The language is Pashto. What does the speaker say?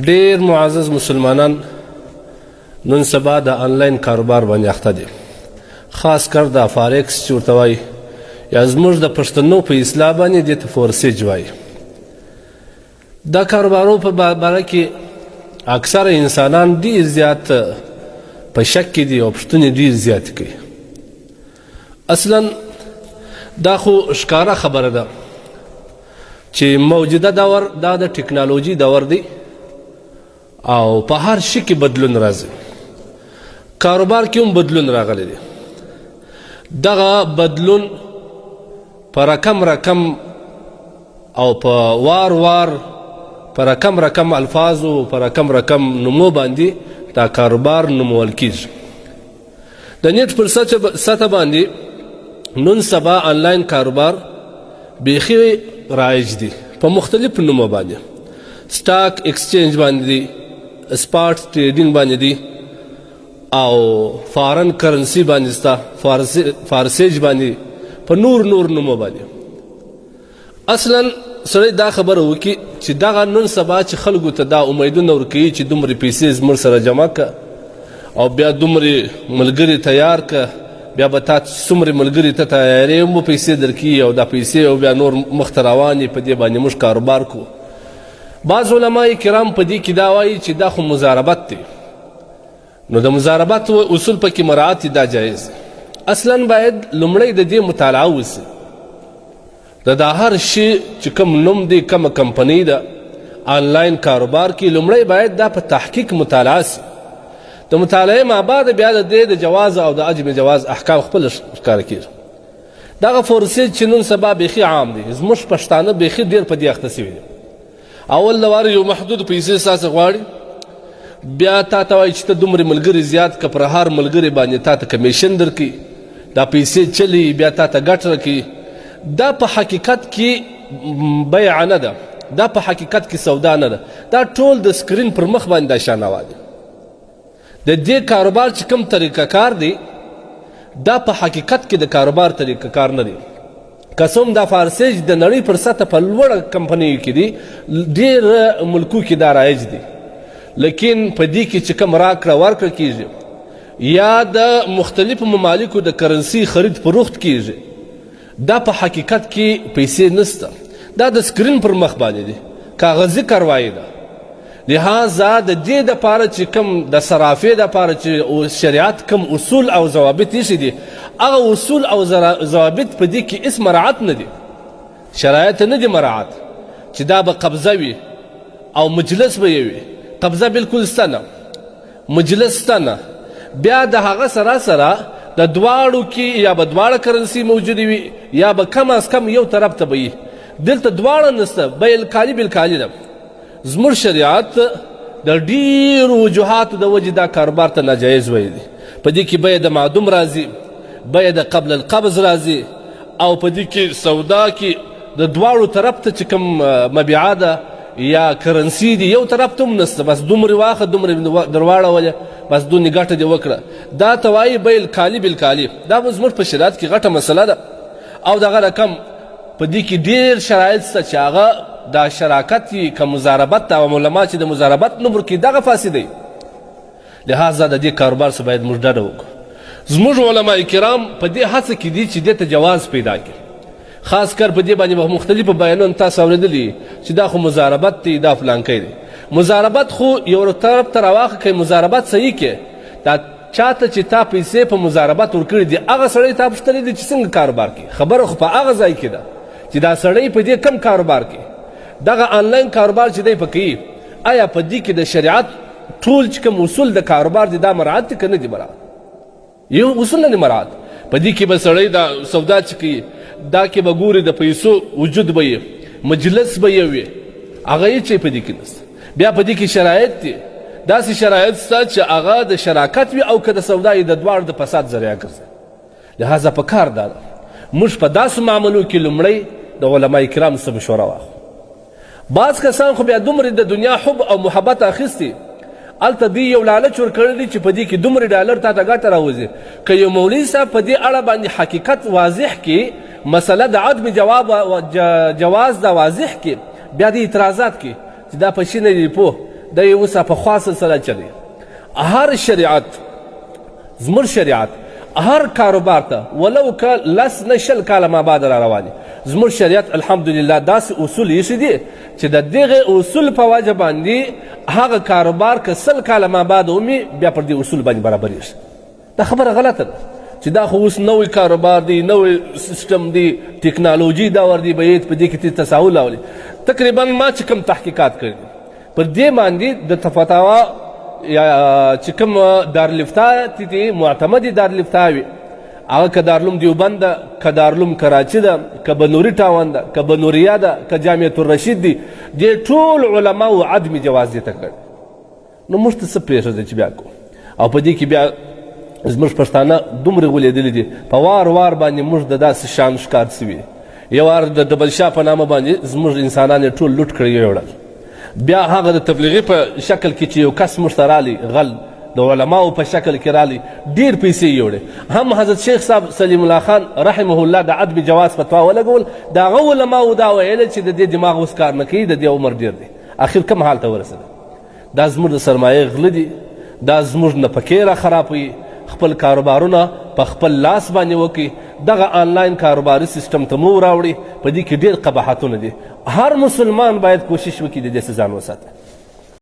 ډیر معزز مسلمانان نن سبا د آنلاین کاروبار باندې اخته دي، خاص کر د فارکس چې ورته وایي یا زموږ د پښتنو په اصطلاح باندې دې ته فورسیج وایي. دا کاروبارو په باره کې اکثره انسانان ډېر زیات په شک کې دي او پوښتنې ډېر زیات کوي. اصلا دا خو ښکاره خبره ده چې موجوده دور دا د ټکنالوژي دور دی او په هر شي کې بدلون راځي. کاروبار کې هم بدلون راغلی دی. دغه بدلون په رقم او په وار په رقم الفاظو په رقم نومو باندې دا کاروبار نومول کیږي. د نیټ پر سطح باندې نن سبا آنلاین کاروبار بیخي رایج دی په مختلف نومو باندې. سټاک ایکسچینج باندې دی، سپاټ ټریډینګ باندې دی او فارن کرنسی باندې ستا فارسیج باندې په نور نومو باندې. اصلا سړی دا خبره وکړي چې دغه نن سبا چې خلکو ته دا امیدونه ورکوي چې دومره پیسې زموږ سره جمع که او بیا دومره ملګري تیار که، بیا به تا څومره ملګري ته تیارې هم پیسې درکوي او دا پیسې او بیا نور مخته روانې په دې باندې موږ کاروبار کوو. بعض علماء کرام په دې کې دا وایي چې دا خو مزاربت دی، نو د مزاربت اصول پکې مراعات دا جایز دی. اصلا باید لومړی د دې مطالعه وسي د هر شي چې کوم نوم دی کومه کمپنۍ ده آنلاین کاروبار کې لومړی باید دا په تحقیق مطالعه سي. د مطالعې ما بعد بیا د دې د جواز او د عدم جواز احکام خپل ښکاره کېږي. دغه فورسیج چې نن سبا بیخي عام دی، زموږ پښتانه بیخي ډېر په دې اخته سوي دي. اول لوار یو محدود پیسې ستاسې غواړي، بیا تا ته وایي چې ته دومره ملګري زیات که پر هر ملګري باندې تا ته کمیشن درکوي، دا پیسې چلی بیا تا ته ګټه راکوي. دا په حقیقت کې بیع نه ده، دا په حقیقت کې سودا نه ده، دا ټول د سکرین پر مخ باندې دا شانوا دي. د دې کاروبار چې کوم طریقه کار دی دا په حقیقت کې د کاروبار طریقه کار نه دی. قسم دا فارسیج د نړۍ پر سطح په لوړه کمپنیو کې دی، ډېر ملکو کې دا رایج دی، لیکن په دې کې چې کوم راکړه ورکړه کېږي یا د مختلفو ممالکو د کرنسي خرید فروخت کېږي، دا په حقیقت کې پیسې نسته، دا د سکرین پر مخ باندې دی، کاغذي کاروایی ده. لہذا د دې دپاره چې کوم د صرافۍ دپاره چې شریعت کوم اصول او ضوابط ایښي دي، هغه اصول او ضوابط په دې کې هېڅ مراعات نه دي، شرایط نه دي مراعات چې دا به قبضه وي او مجلس به یې وي. قبضه بلکل سته نه، مجلس سته نه. بیا د هغه سره د دواړو کې یا به دواړه کرنسي موجودې وي یا به کم از کم یو طرف ته به وي. دلته دواړه نسته، بیلکالي بالکالي ده. زموږ شریعت د ډېرو وجوهاتو د وجې دا کاروبار ته ناجایز ویلی دی. په دې کې بیه د معدوم راځي، بیه د قبل القبض راځي او په دې کې سودا کې د دواړو طرف ته چې کوم مبیعه ده یا کرنسي دي یو طرف ته هم نسته، بس دومره واخه دومره در واړولې بس دونې ګټه دې وکړه. دا ته وایي بیل کالي بالکالي. دا به زموږ په شریعت کې غټه مسله ده او دغه رقم په دې کې ډېر شرایط شته چې هغه دا شراکت وي که مزاربت او علما چې د مزاربت نوم ورکوي دغه فاسد دی. لہذا د دې کاروبار څخه باید موږ ډډه وکړو. زموږ علما کرام په دې هڅه کې دي چې دې ته جواز پیدا کړي. خاص کر په دې باندې مختلفو بیانونه تاسو اورېدلي چې دا خو مزاربت دی، دا فلانکی دی. مزاربت خو یو طرف ته راواخه کوي، مزاربت صحیح کې دا چاته چې تا پیسې په مزاربت ورکړي دي هغه سړی تا پوښتلی دی چې څنګه کاروبار کوي. خبره خو په هغه ځای کې ده چې دا سړی په دې کم کاروبار کوي. دغه آنلاین کاروبار چې دی په کوي آیا په دې کې د شریعت ټول چې کوم اصول د کاروبار دي دا مراعات دي که نه دي مراعات؟ یو اصول نه دي مراعات. په دې کې به سړی دا سودا چې کوي دا کې به ګوري د پیسو وجود به یې، مجلس به یې وي، هغه یې چې په دې کې نسته. بیا په دې کې شرایط دي، داسې شرایط شته چې هغه د شراکت وي او که د سودا یې د دواړو د فساد ذریعه ګرځي. لہذا په کار دا ده موږ په داسې معاملو کې لومړی د علما کرامو څخه مشوره واخلو. بعض کسان خو بیا دومره د دنیا حب او محبت اخیستي، هلته دوی یو لالچ ورکړی چې په دې کې دومره ډالر تا ته ګټه راوځي. که یو مولوي صاحب په دې اړه باندې حقیقت واضح کړي، مسله د عدم جواز دا واضح کړي، بیا د اعتراضات کې چې دا په شي نه دی پوه، دا یې اوس پخوا سلسله چلی. هر شریعت زموږ شریعت هر کاروبار ته ولو که لس نه شل کاله ما بعد را روان دي. زموږ شریعت الحمدلله داسې اصول ایښي دي چې د دغې اصول په وجه باندې هغه کاروبار که سل کاله ما بعد ومي بیا پر دې اصول باندې برابرېږي. دا خبره غلطه ده چې دا خو اوس نوی کاروبار دی، نوی سیستم دی، ټکنالوژي دور دی، باید په دې کې تساهل راولي. تقریبا ما چې کوم تحقیقات کړي پر دې باندې د فتاوا یا چې کوم دارالافتا دي معتمدې دارالافتا وي، هغه که دارالعلوم دیوبند ده، که دارالعلوم کراچي ده، که بنوري ټاون ده، که بنوریه ده، که جامعة الرشید دي، دې ټول علماو عدم جواز دې ته کړ. نو موږ ته څه پرېښودی چې بیا کوو؟ او په دې کې بیا زموږ پښتانه دومره غولېدلي دي، په وار وار باندې موږ د داسې شان ښکار سوي. یو وار د ډبل شاه په نامه باندې زموږ انسانان یې ټول لوټ کړي ویوړل. بیا هغه د تبلیغي په شکل کې چې یو کس موږ ته رالی، غل د علماو په شکل کې رالی، ډېر پیسې یې وړې. هم حضرت شیخ صاحب سلیم الله خان رحمه الله د عدم جواز فتوا ولګول. د هغه علماو دا ویل چې د دې دماغ اوس کار نه کوي، د دې عمر ډېر دی. اخر کوم حال ته ورسېده؟ دا زموږ د سرمایې غله دي، دا زموږ نفقې را خرابوي. خپل کاروبارونه په خپل لاس باندې وکړي. دغه آنلاین کاروباري سیستم ته مو راوړي. په دې کې ډېر قباحتونه دي. هر مسلمان باید کوشش وکړي د دې ځان وساتي.